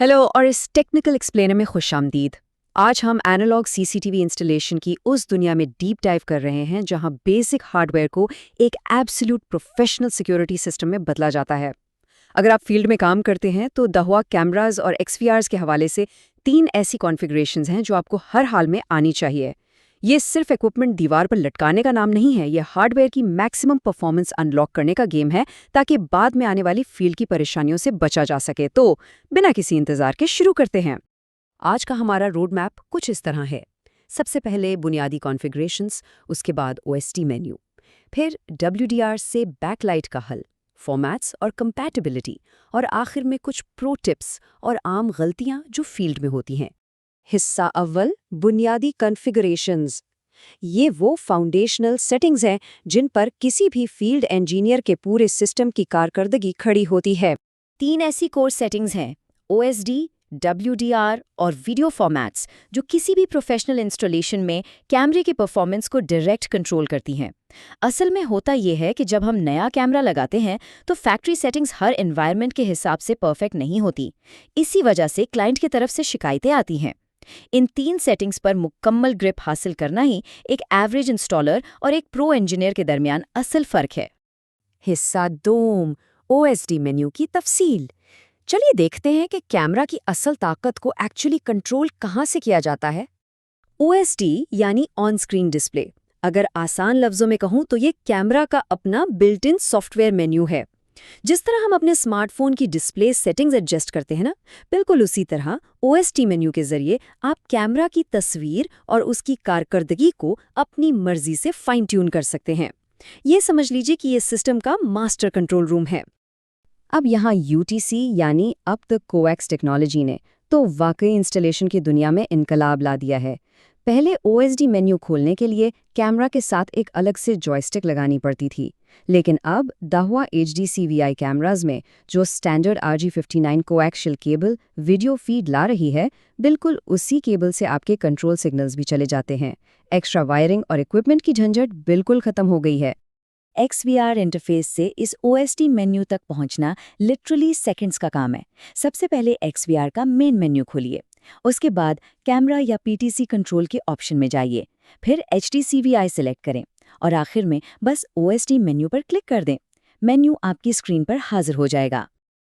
Hello और इस technical explainer में खुशामदीद। आज हम एनालॉग सीसीटीवी इंस्टॉलेशन की उस दुनिया में डीप डाइव कर रहे हैं जहां बेसिक हार्डवेयर को एक एब्सोल्यूट प्रोफेशनल सिक्योरिटी सिस्टम में बदला जाता है। अगर आप फील्ड में काम करते हैं तो दहुआ कैमराज और एक्सवीआरस के हवाले से 3 ऐसी कॉन्फ़िगरेशंस हैं जो आपको हर हाल में आनी चाहिए। ये सिर्फ इक्विपमेंट दीवार पर लटकाने का नाम नहीं है, ये हार्डवेयर की मैक्सिमम परफॉर्मेंस अनलॉक करने का गेम है ताकि बाद में आने वाली फील्ड की परेशानियों से बचा जा सके। तो बिना किसी इंतजार के शुरू करते हैं। आज का हमारा रोड मैप कुछ इस तरह है। सबसे पहले बुनियादी कॉन्फ़िगरेशंस, उसके बाद ओएसटी मेन्यू, फिर डब्ल्यूडीआर से बैकलाइट का हल, फॉर्मेट्स और कंपैटिबिलिटी, और आखिर में कुछ प्रो टिप्स और आम गलतियां जो फील्ड में होती हैं। हिस्सा अव्वल, बुनियादी कॉन्फ़िगरेशंस। ये वो फाउंडेशनल सेटिंग्स हैं जिन पर किसी भी फील्ड इंजीनियर के पूरे सिस्टम की कारकर्दगी खड़ी होती है। 3 ऐसी कोर सेटिंग्स हैं: ओएसडी, डब्ल्यूडीआर और वीडियो फॉर्मेट्स, जो किसी भी प्रोफेशनल इंस्टॉलेशन में कैमरे की परफॉर्मेंस को डायरेक्ट कंट्रोल करती हैं। असल में होता यह है कि जब हम नया कैमरा लगाते हैं तो फैक्ट्री सेटिंग्स हर एनवायरनमेंट के हिसाब से परफेक्ट नहीं होती। इसी वजह से क्लाइंट की तरफ से शिकायतें आती हैं। इन 3 सेटिंग्स पर मुकम्मल ग्रिप हासिल करना ही एक एवरेज इंस्टॉलर और एक प्रो इंजीनियर के दरमियान असल फर्क है। हिस्सा 2, ओएसडी मेन्यू की तफसील। चलिए देखते हैं कि कैमरा की असल ताकत को एक्चुअली कंट्रोल कहाँ से किया जाता है। ओएसडी यानी ऑन स्क्रीन डिस्प्ले। अगर आसान लफ्जों में कहूँ तो ये कैमरा का अपना बिल्ट इन सॉफ्टवेयर मेन्यू है। जिस तरह हम अपने स्मार्टफोन की डिस्प्ले सेटिंग्स एडजस्ट करते हैं ना, बिल्कुल उसी तरह ओएसटी मेन्यू के जरिए आप कैमरा की तस्वीर और उसकी कारकर्दगी को अपनी मर्जी से फाइन ट्यून कर सकते हैं। ये समझ लीजिए कि ये सिस्टम का मास्टर कंट्रोल रूम है। अब यहाँ यूटीसी यानी अब तक कोएक्स टेक्नोलॉजी ने तो वाकई इंस्टॉलेशन की दुनिया में इनकलाब ला दिया है। पहले ओएसडी मेन्यू खोलने के लिए कैमरा के साथ एक अलग से जॉयस्टिक लगानी पड़ती थी, लेकिन अब दाहुआ एचडी सीवीआई कैमराज में जो standard RG59 coaxial cable video feed ला रही है, बिल्कुल उसी केबल से आपके कंट्रोल सिग्नल्स भी चले जाते हैं। एक्स्ट्रा वायरिंग और इक्विपमेंट की झंझट बिल्कुल खत्म हो गई है। XVR इंटरफेस से इस OSD मेन्यू तक पहुंचना लिटरली सेकंड्स का काम है। सबसे पहले XVR का मेन मेन्यू खोलिए, उसके बाद कैमरा या PTC कंट्रोल के ऑप्शन में जाइए, फिर HDCVI सिलेक्ट करें और आखिर में बस OSD मेन्यू पर क्लिक कर दें। मेन्यू आपकी स्क्रीन पर हाजिर हो जाएगा।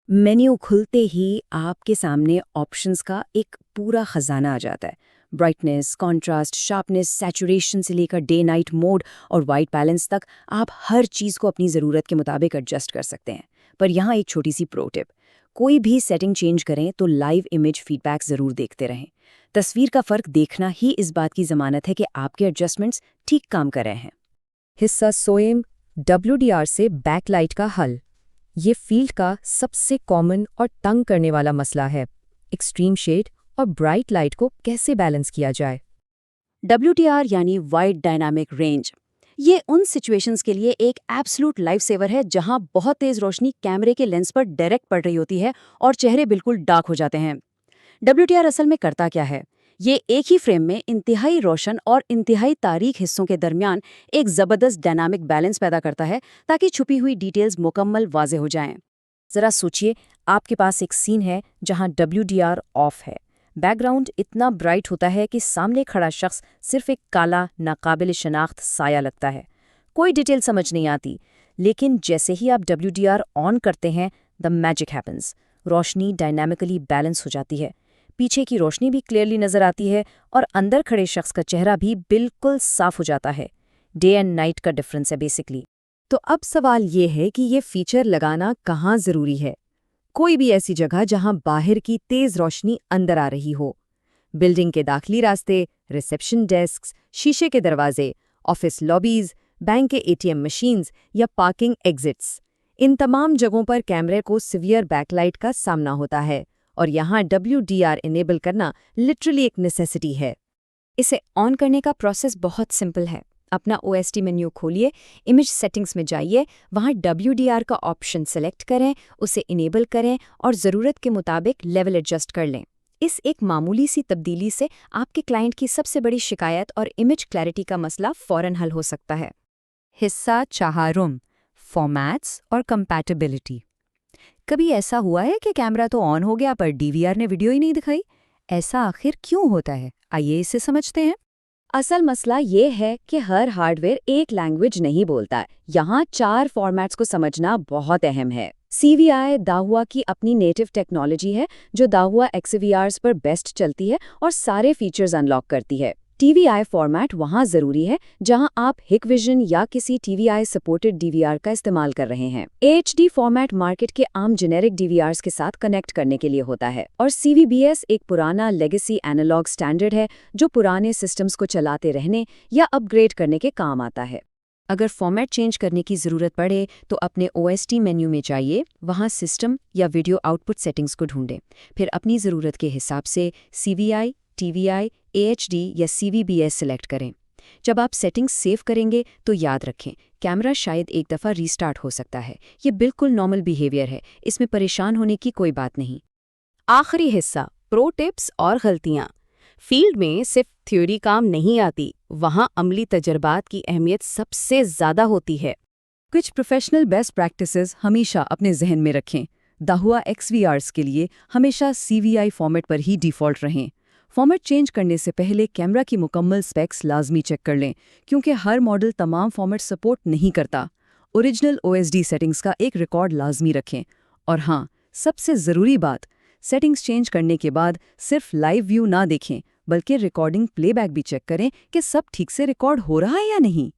मेन्यू खुलते ही आपके सामने ऑप्शंस का एक पूरा खजाना आ जाता है। ब्राइटनेस, कॉन्ट्रास्ट, शार्पनेस, सैचुरेशन से लेकर डे नाइट मोड और वाइट बैलेंस तक आप हर चीज़ को अपनी ज़रूरत के मुताबिक एडजस्ट कर सकते हैं। पर यहाँ एक छोटी सी प्रो टिप: कोई भी सेटिंग चेंज करें तो लाइव इमेज फीडबैक ज़रूर देखते रहें। तस्वीर का फ़र्क देखना ही इस बात की ज़मानत है कि आपके एडजस्टमेंट्स ठीक काम कर रहे हैं। हिस्सा सोएम, WDR से बैकलाइट का हल। ये फील्ड का सबसे कॉमन और तंग करने वाला मसला है। एक्सट्रीम शेड और ब्राइट लाइट को कैसे बैलेंस किया जाए। WDR यानी वाइड डायनामिक रेंज। ये उन सिचुएशंस के लिए एक एब्सोल्यूट लाइफ सेवर है जहां बहुत तेज रोशनी कैमरे के लेंस पर डायरेक्ट पड़ रही होती है और चेहरे बिल्कुल डार्क हो जाते हैं। WDR असल में करता क्या है? ये एक ही फ्रेम में इंतहाई रोशन और इंतहाई तारीक हिस्सों के दरमियान एक ज़बरदस्त डायनामिक बैलेंस पैदा करता है ताकि छुपी हुई डिटेल्स मुकम्मल वाजे हो जाएं। ज़रा सोचिए, आपके पास एक सीन है जहां WDR ऑफ है। बैकग्राउंड इतना ब्राइट होता है कि सामने खड़ा शख्स सिर्फ एक काला, नाकाबिल शनाख्त साया लगता है। कोई डिटेल समझ नहीं आती। लेकिन जैसे ही आप WDR ऑन करते हैं, the magic happens. Roshni dynamically balance हो जाती है, पीछे की रोशनी भी क्लियरली नजर आती है और अंदर खड़े शख्स का चेहरा भी बिल्कुल साफ हो जाता है। डे एंड नाइट का डिफरेंस है बेसिकली। तो अब सवाल ये है कि ये फीचर लगाना कहाँ ज़रूरी है। कोई भी ऐसी जगह जहां बाहर की तेज रोशनी अंदर आ रही हो। बिल्डिंग के दाखिली रास्ते, रिसेप्शन डेस्क्स, शीशे के दरवाजे, ऑफिस लॉबीज, बैंक के ATM मशीन्स या पार्किंग एग्जिट्स। इन तमाम जगहों पर कैमरे को सिवियर बैकलाइट का सामना होता है और यहाँ WDR इनेबल करना लिटरली एक नेसेसिटी है। इसे ऑन करने का प्रोसेस बहुत सिंपल है। अपना OSD मेन्यू खोलिए, इमेज सेटिंग्स में जाइए, वहाँ WDR का ऑप्शन सेलेक्ट करें, उसे इनेबल करें और ज़रूरत के मुताबिक लेवल एडजस्ट कर लें। इस एक मामूली सी तब्दीली से आपके क्लाइंट की सबसे बड़ी शिकायत और इमेज क्लैरिटी का मसला फ़ौरन हल हो सकता है। हिस्सा 4, फॉर्मेट्स और कंपैटिबिलिटी। कभी ऐसा हुआ है कि कैमरा तो ऑन हो गया पर डीवीआर ने वीडियो ही नहीं दिखाई? ऐसा आखिर क्यों होता है? आइए इसे समझते हैं। असल मसला ये है कि हर हार्डवेयर एक लैंग्वेज नहीं बोलता। यहाँ 4 फॉर्मेट्स को समझना बहुत अहम है। CVI दाहुआ की अपनी नेटिव टेक्नोलॉजी है जो दाहुआ XVRs पर बेस्ट चलती है और सारे फीचर्स अनलॉक करती है। TVI फॉर्मेट वहाँ ज़रूरी है जहाँ आप Hikvision या किसी TVI सपोर्टेड DVR का इस्तेमाल कर रहे हैं। HD फॉर्मेट मार्केट के आम जेनेरिक DVRs के साथ कनेक्ट करने के लिए होता है और CVBS एक पुराना लेगेसी एनालॉग स्टैंडर्ड है जो पुराने सिस्टम्स को चलाते रहने या अपग्रेड करने के काम आता है। अगर फॉर्मेट चेंज करने की ज़रूरत पड़े तो अपने OST मेन्यू में जाइए, वहाँ सिस्टम या वीडियो आउटपुट सेटिंग्स को ढूंढें। फिर अपनी ज़रूरत के हिसाब से CVI, TVI, AHD या CVBS सिलेक्ट करें। जब आप सेटिंग्स सेव करेंगे तो याद रखें, कैमरा शायद एक दफ़ा रीस्टार्ट हो सकता है। ये बिल्कुल नॉर्मल बिहेवियर है, इसमें परेशान होने की कोई बात नहीं। आखिरी हिस्सा, प्रो टिप्स और गलतियाँ। फील्ड में सिर्फ थ्योरी काम नहीं आती, वहाँ अमली तजर्बात की अहमियत सबसे ज़्यादा होती है। कुछ प्रोफेशनल बेस्ट प्रैक्टिसेस हमेशा अपने जहन में रखें। दाहुआ XVRs के लिए हमेशा CVI फॉर्मेट पर ही डिफ़ॉल्ट रहें। फॉर्मेट चेंज करने से पहले कैमरा की मुकम्मल स्पेक्स लाजमी चेक कर लें, क्योंकि हर मॉडल तमाम फॉर्मेट सपोर्ट नहीं करता। ओरिजिनल OSD सेटिंग्स का एक रिकॉर्ड लाजमी रखें। और हाँ, सबसे ज़रूरी बात, सेटिंग्स चेंज करने के बाद सिर्फ लाइव व्यू ना देखें, बल्कि रिकॉर्डिंग प्लेबैक भी चेक करें कि सब ठीक से रिकॉर्ड हो रहा है या नहीं।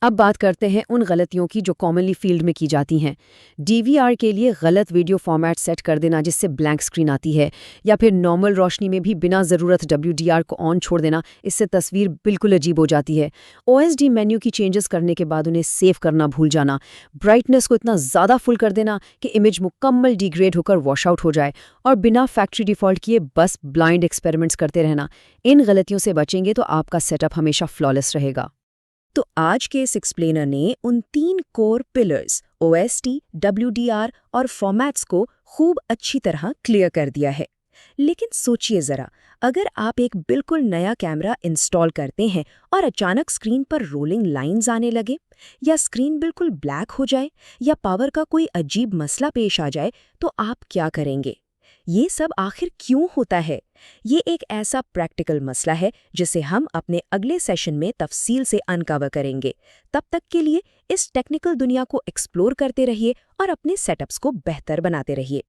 अब बात करते हैं उन गलतियों की जो कॉमनली फील्ड में की जाती हैं। DVR के लिए गलत वीडियो फॉर्मेट सेट कर देना जिससे ब्लैंक स्क्रीन आती है, या फिर नॉर्मल रोशनी में भी बिना ज़रूरत WDR को ऑन छोड़ देना, इससे तस्वीर बिल्कुल अजीब हो जाती है। OSD मेन्यू की चेंजेस करने के बाद उन्हें सेव करना भूल जाना, ब्राइटनेस को इतना ज़्यादा फुल कर देना कि इमेज मुकम्मल डिग्रेड होकर वॉश आउट हो जाए, और बिना फैक्ट्री डिफ़ॉल्ट किए बस ब्लाइंड एक्सपेरिमेंट्स करते रहना। इन गलतियों से बचेंगे तो आपका सेटअप हमेशा फ्लॉलेस रहेगा। तो आज के इस एक्सप्लेनर ने उन 3 कोर पिलर्स OST, WDR और फॉर्मेट्स को खूब अच्छी तरह क्लियर कर दिया है। लेकिन सोचिए ज़रा, अगर आप एक बिल्कुल नया कैमरा इंस्टॉल करते हैं और अचानक स्क्रीन पर रोलिंग लाइंस आने लगे, या स्क्रीन बिल्कुल ब्लैक हो जाए, या पावर का कोई अजीब मसला पेश आ जाए, तो आप क्या करेंगे? ये सब आखिर क्यों होता है? ये एक ऐसा प्रैक्टिकल मसला है जिसे हम अपने अगले सेशन में तफसील से अनकवर करेंगे। तब तक के लिए इस टेक्निकल दुनिया को एक्सप्लोर करते रहिए और अपने सेटअप्स को बेहतर बनाते रहिए।